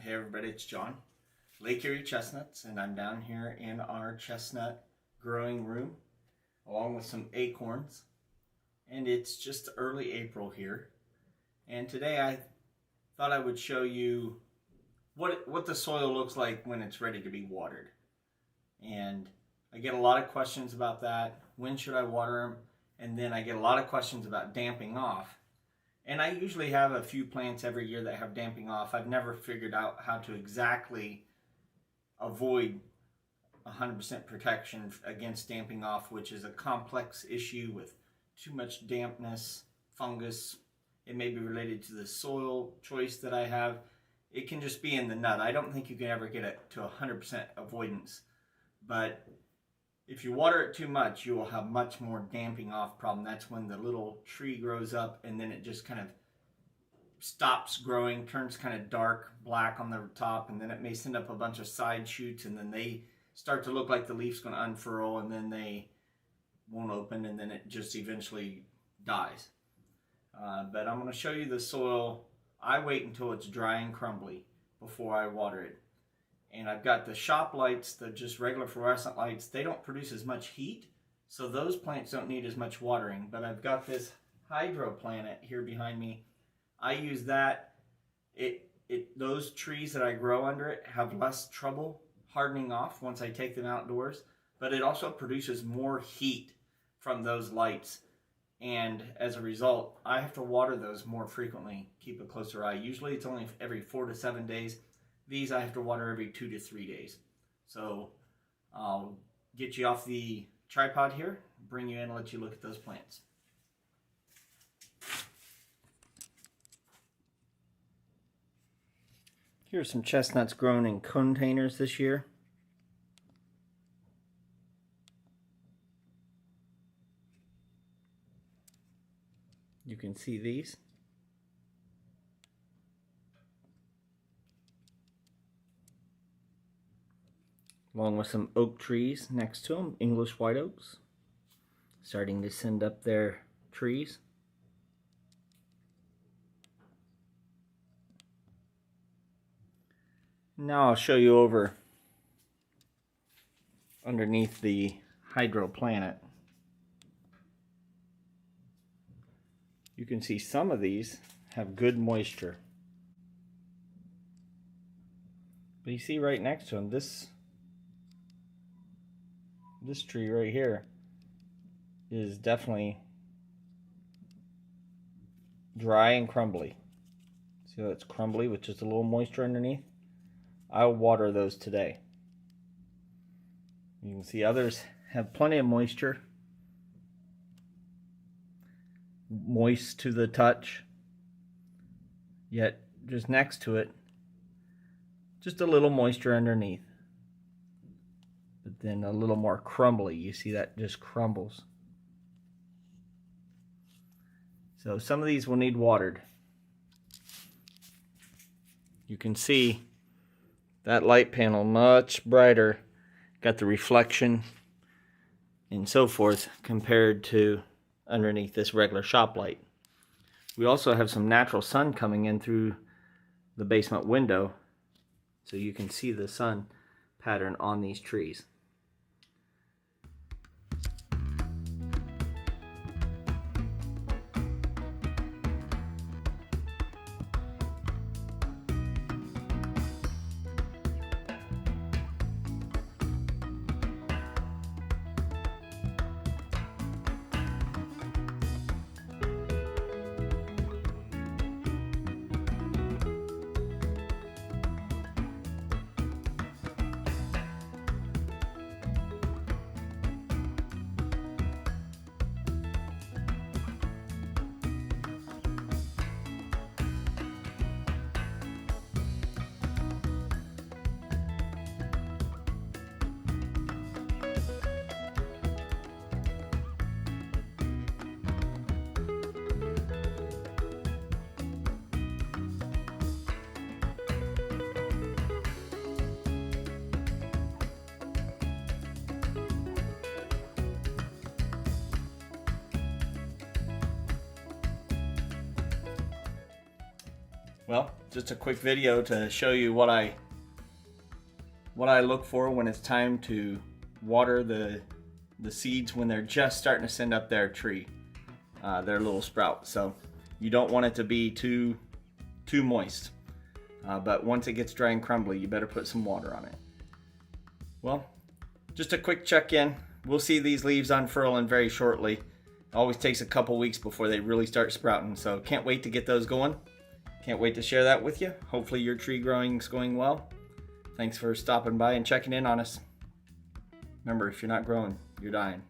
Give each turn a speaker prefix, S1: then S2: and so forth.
S1: Hey everybody, it's John, Lake Erie Chestnuts, and I'm down here in our chestnut growing room along with some acorns. And it's just early April here. And today I thought I would show you what the soil looks like when it's ready to be watered. And I get a lot of questions about that. When should I water them? And then I get a lot of questions about damping off. And I usually have a few plants every year that have damping off. I've never figured out how to exactly avoid 100% protection against damping off, which is a complex issue with too much dampness, fungus. It may be related to the soil choice that I have. It can just be in the nut. I don't think you can ever get it to 100% avoidance. But if you water it too much, you will have much more damping off problem. That's when the little tree grows up and then it just kind of stops growing, turns kind of dark black on the top, and then it may send up a bunch of side shoots, and then they start to look like the leaf's going to unfurl, and then they won't open, and then it just eventually dies. But I'm going to show you the soil. I wait until it's dry and crumbly before I water it. And I've got the shop lights, the just regular fluorescent lights. They don't produce as much heat, so those plants don't need as much watering. But I've got this hydro planet here behind me. I use that. Those trees that I grow under it have less trouble hardening off once I take them outdoors. But it also produces more heat from those lights. And as a result, I have to water those more frequently, keep a closer eye. Usually it's only every 4 to 7 days. These I have to water every 2 to 3 days. So I'll get you off the tripod here, bring you in and let you look at those plants. Here's some chestnuts grown in containers this year. You can see these. Along with some oak trees next to them, English white oaks, starting to send up their trees. Now I'll show you over underneath the hydro planet. You can see some of these have good moisture. But you see right next to them, this tree right here is definitely dry and crumbly. See how it's crumbly with just a little moisture underneath? I'll water those today. You can see others have plenty of moisture. Moist to the touch. Yet just next to it, just a little moisture underneath. But then a little more crumbly. You see that just crumbles. So some of these will need watered. You can see that light panel much brighter, got the reflection and so forth compared to underneath this regular shop light. We also have some natural sun coming in through the basement window, so you can see the sun pattern on these trees. Well, just a quick video to show you what I look for when it's time to water the seeds when they're just starting to send up their tree, their little sprout. So you don't want it to be too moist, but once it gets dry and crumbly, you better put some water on it. Well, just a quick check-in. We'll see these leaves unfurling very shortly. It always takes a couple weeks before they really start sprouting, so can't wait to get those going. Can't wait to share that with you. Hopefully your tree growing is going well. Thanks for stopping by and checking in on us. Remember, if you're not growing, you're dying.